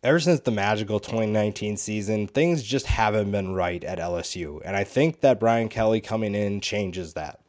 Ever since the magical 2019 season, things just haven't been right at LSU. And I think that Brian Kelly coming in changes that.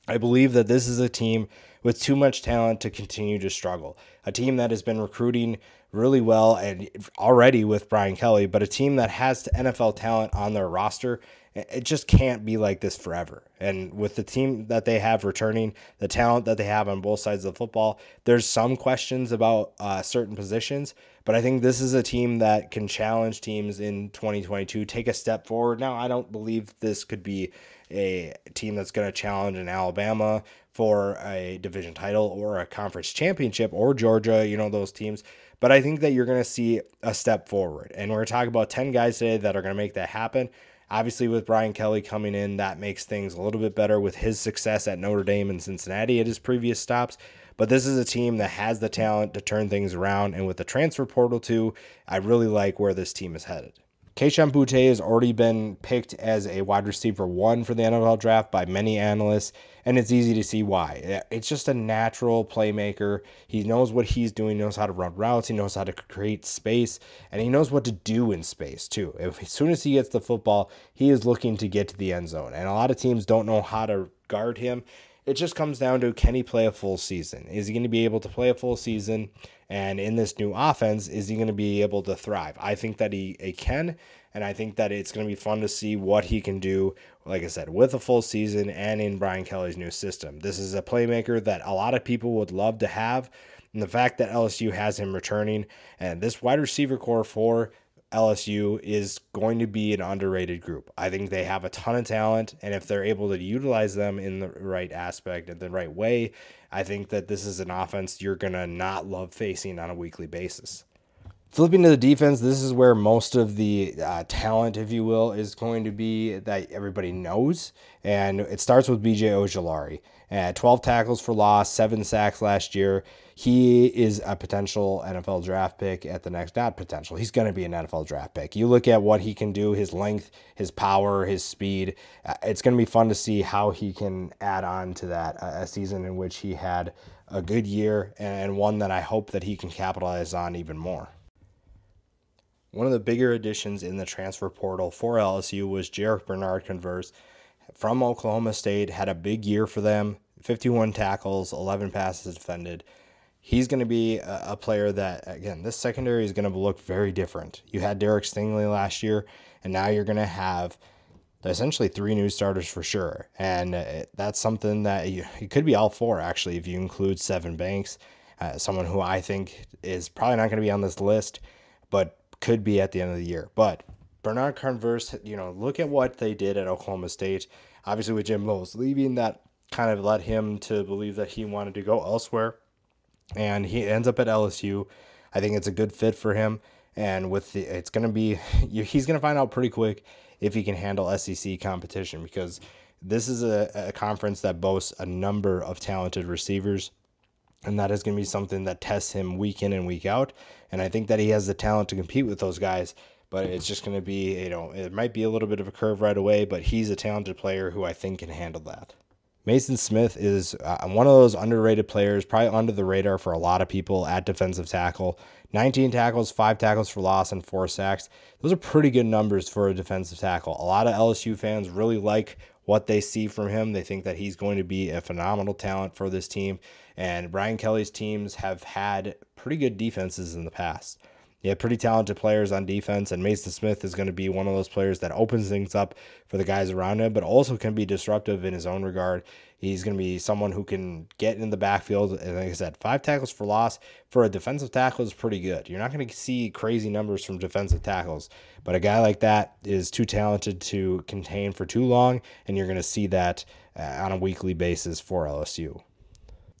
I believe that this is a team with too much talent to continue to struggle. A team that has been recruiting really well and already with Brian Kelly, but a team that has NFL talent on their roster. It just can't be like this forever. And with the team that they have returning, the talent that they have on both sides of the football, there's some questions about certain positions. But I think this is a team that can challenge teams in 2022, take a step forward. Now, I don't believe this could be a team that's going to challenge in Alabama for a division title or a conference championship or Georgia, those teams. But I think that you're going to see a step forward. And we're talking about 10 guys today that are going to make that happen. Obviously, with Brian Kelly coming in, that makes things a little bit better with his success at Notre Dame and Cincinnati at his previous stops. But this is a team that has the talent to turn things around. And with the transfer portal, too, I really like where this team is headed. Keishawn Boutte has already been picked as a wide receiver 1 for the NFL draft by many analysts, and it's easy to see why. It's just a natural playmaker. He knows what he's doing, knows how to run routes, he knows how to create space, and he knows what to do in space, too. As soon as he gets the football, he is looking to get to the end zone, and a lot of teams don't know how to guard him. It just comes down to, can he play a full season? Is he going to be able to play a full season? And in this new offense, is he going to be able to thrive? I think that he can, and I think that it's going to be fun to see what he can do, like I said, with a full season and in Brian Kelly's new system. This is a playmaker that a lot of people would love to have, and the fact that LSU has him returning, and this wide receiver core for LSU is going to be an underrated group. I think they have a ton of talent, and if they're able to utilize them in the right aspect and the right way, I think that this is an offense you're going to not love facing on a weekly basis. Flipping to the defense, this is where most of the talent, if you will, is going to be that everybody knows. And it starts with BJ Ojolari. 12 tackles for loss, 7 sacks last year. He is a potential NFL draft pick at the next, not potential, he's going to be an NFL draft pick. You look at what he can do, his length, his power, his speed. It's going to be fun to see how he can add on to that, a season in which he had a good year and one that I hope that he can capitalize on even more. One of the bigger additions in the transfer portal for LSU was Jarek Bernard-Converse from Oklahoma State, had a big year for them, 51 tackles, 11 passes defended. He's going to be a player that, again, this secondary is going to look very different. You had Derek Stingley last year, and now you're going to have essentially 3 new starters for sure. And that's something that it could be all 4, actually, if you include Sevyn Banks, someone who I think is probably not going to be on this list, but could be at the end of the year. But Bernard Converse, look at what they did at Oklahoma State. Obviously, with Jim Knowles leaving, that kind of led him to believe that he wanted to go elsewhere. And he ends up at LSU. I think it's a good fit for him. And it's going to be, he's going to find out pretty quick if he can handle SEC competition, because this is a conference that boasts a number of talented receivers. And that is going to be something that tests him week in and week out. And I think that he has the talent to compete with those guys. But it's just going to be, it might be a little bit of a curve right away, but he's a talented player who I think can handle that. Mason Smith is one of those underrated players, probably under the radar for a lot of people at defensive tackle. 19 tackles, 5 tackles for loss, and 4 sacks. Those are pretty good numbers for a defensive tackle. A lot of LSU fans really like what they see from him. They think that he's going to be a phenomenal talent for this team. And Brian Kelly's teams have had pretty good defenses in the past. You have pretty talented players on defense, and Mason Smith is going to be one of those players that opens things up for the guys around him, but also can be disruptive in his own regard. He's going to be someone who can get in the backfield. And like I said, 5 tackles for loss for a defensive tackle is pretty good. You're not going to see crazy numbers from defensive tackles, but a guy like that is too talented to contain for too long, and you're going to see that on a weekly basis for LSU.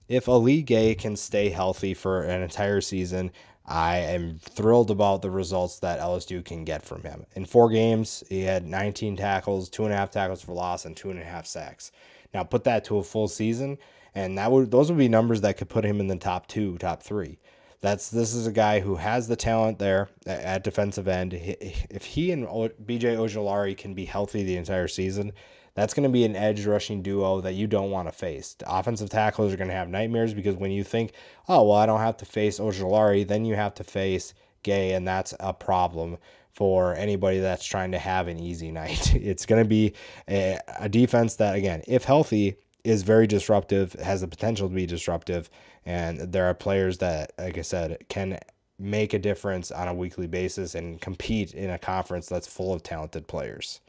If Ali Gay can stay healthy for an entire season, I am thrilled about the results that LSU can get from him. In 4 games, he had 19 tackles, 2.5 tackles for loss, and 2.5 sacks. Now put that to a full season, and those would be numbers that could put him in the top 2, top 3. This is a guy who has the talent there at defensive end. If he and BJ Ojolari can be healthy the entire season, that's going to be an edge rushing duo that you don't want to face. The offensive tacklers are going to have nightmares, because when you think, oh, well, I don't have to face Ojolari, then you have to face Gay, and that's a problem for anybody that's trying to have an easy night. It's going to be a defense that, again, if healthy, is very disruptive, has the potential to be disruptive, and there are players that, like I said, can make a difference on a weekly basis and compete in a conference that's full of talented players.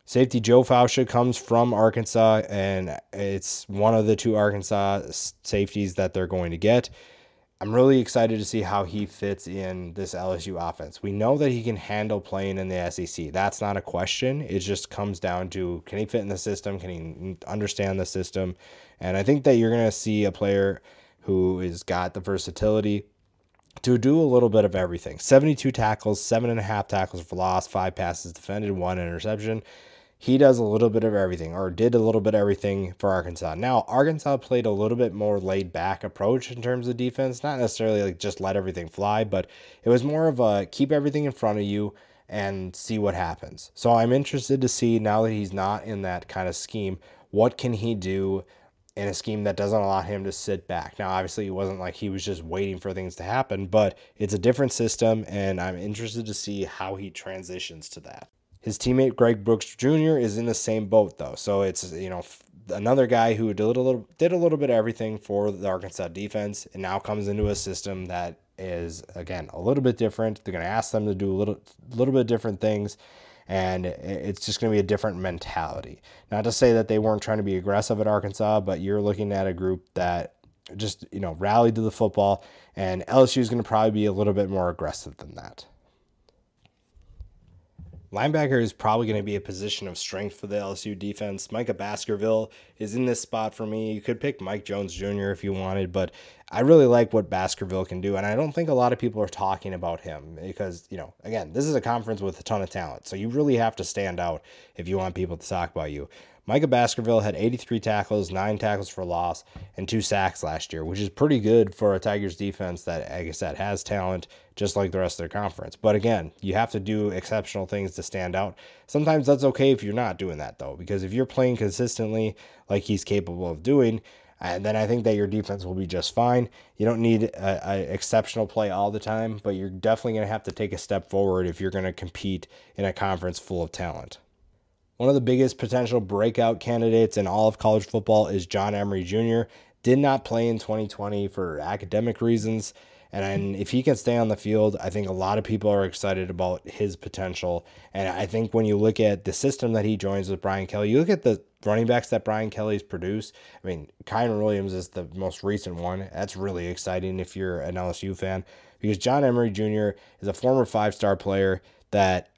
Safety Joe Fausha comes from Arkansas, and it's one of the two Arkansas safeties that they're going to get. I'm really excited to see how he fits in this LSU offense. We know that he can handle playing in the SEC. That's not a question. It just comes down to, can he fit in the system? Can he understand the system? And I think that you're going to see a player who has got the versatility to do a little bit of everything. 72 tackles, 7.5 tackles for loss, 5 passes defended, 1 interception. He does a little bit of everything, or did a little bit of everything for Arkansas. Now, Arkansas played a little bit more laid back approach in terms of defense, not necessarily like just let everything fly, but it was more of a keep everything in front of you and see what happens. So I'm interested to see, now that he's not in that kind of scheme, what can he do in a scheme that doesn't allow him to sit back. Now, obviously, it wasn't like he was just waiting for things to happen, but it's a different system, and I'm interested to see how he transitions to that. His teammate Greg Brooks Jr. is in the same boat though, so it's another guy who did a little bit of everything for the Arkansas defense, and now comes into a system that is, again, a little bit different. They're going to ask them to do a little bit different things, and it's just going to be a different mentality. Not to say that they weren't trying to be aggressive at Arkansas, but you're looking at a group that just rallied to the football, and LSU is going to probably be a little bit more aggressive than that. Linebacker is probably going to be a position of strength for the LSU defense. Micah Baskerville is in this spot for me. You could pick Mike Jones Jr. if you wanted, but I really like what Baskerville can do, and I don't think a lot of people are talking about him because, again, this is a conference with a ton of talent, so you really have to stand out if you want people to talk about you. Micah Baskerville had 83 tackles, 9 tackles for loss, and 2 sacks last year, which is pretty good for a Tigers defense that, like I said, has talent just like the rest of their conference. But again, you have to do exceptional things to stand out. Sometimes that's okay if you're not doing that, though, because if you're playing consistently like he's capable of doing, and then I think that your defense will be just fine. You don't need an exceptional play all the time, but you're definitely going to have to take a step forward if you're going to compete in a conference full of talent. One of the biggest potential breakout candidates in all of college football is John Emery Jr. Did not play in 2020 for academic reasons, and if he can stay on the field, I think a lot of people are excited about his potential. And I think when you look at the system that he joins with Brian Kelly, you look at the running backs that Brian Kelly's produced. I mean, Kyron Williams is the most recent one. That's really exciting if you're an LSU fan, because John Emery Jr. is a former 5-star player that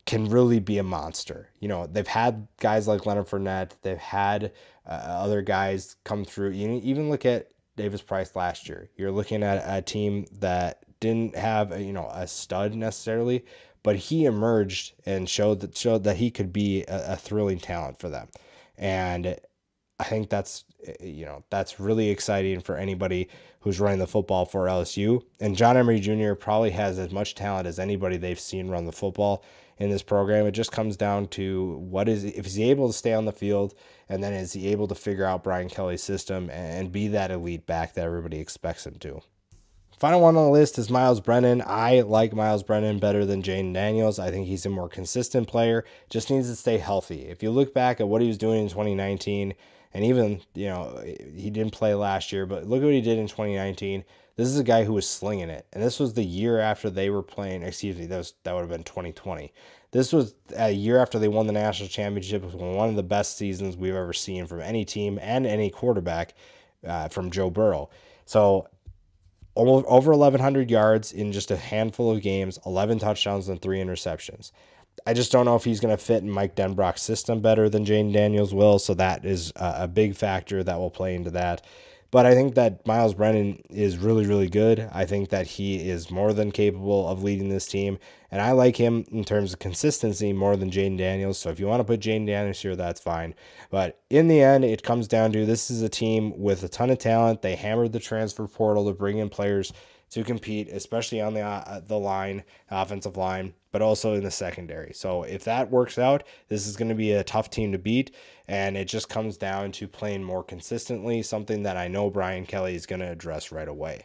can really be a monster. They've had guys like Leonard Fournette. They've had other guys come through. You even look at Davis Price last year. You're looking at a team that didn't have a stud necessarily, but he emerged and showed that he could be a thrilling talent for them. And I think that's really exciting for anybody who's running the football for LSU. And John Emery Jr. probably has as much talent as anybody they've seen run the football in this program. It just comes down to if he's able to stay on the field, and then is he able to figure out Brian Kelly's system and be that elite back that everybody expects him to. Final one on the list is Miles Brennan. I like Miles Brennan better than Jaden Daniels. I think he's a more consistent player, just needs to stay healthy. If you look back at what he was doing in 2019, and even, he didn't play last year, but look at what he did in 2019. This is a guy who was slinging it. And this was the year after they were playing, excuse me, that would have been 2020. This was a year after they won the national championship. It was one of the best seasons we've ever seen from any team and any quarterback from Joe Burrow. So over 1,100 yards in just a handful of games, 11 touchdowns and 3 interceptions. I just don't know if he's going to fit in Mike Denbrock's system better than Jaden Daniels will, so that is a big factor that will play into that. But I think that Miles Brennan is really, really good. I think that he is more than capable of leading this team, and I like him in terms of consistency more than Jaden Daniels. So if you want to put Jaden Daniels here, that's fine. But in the end, it comes down to this is a team with a ton of talent. They hammered the transfer portal to bring in players to compete, especially on the line, offensive line, but also in the secondary. So if that works out, this is going to be a tough team to beat, and it just comes down to playing more consistently, something that I know Brian Kelly is going to address right away.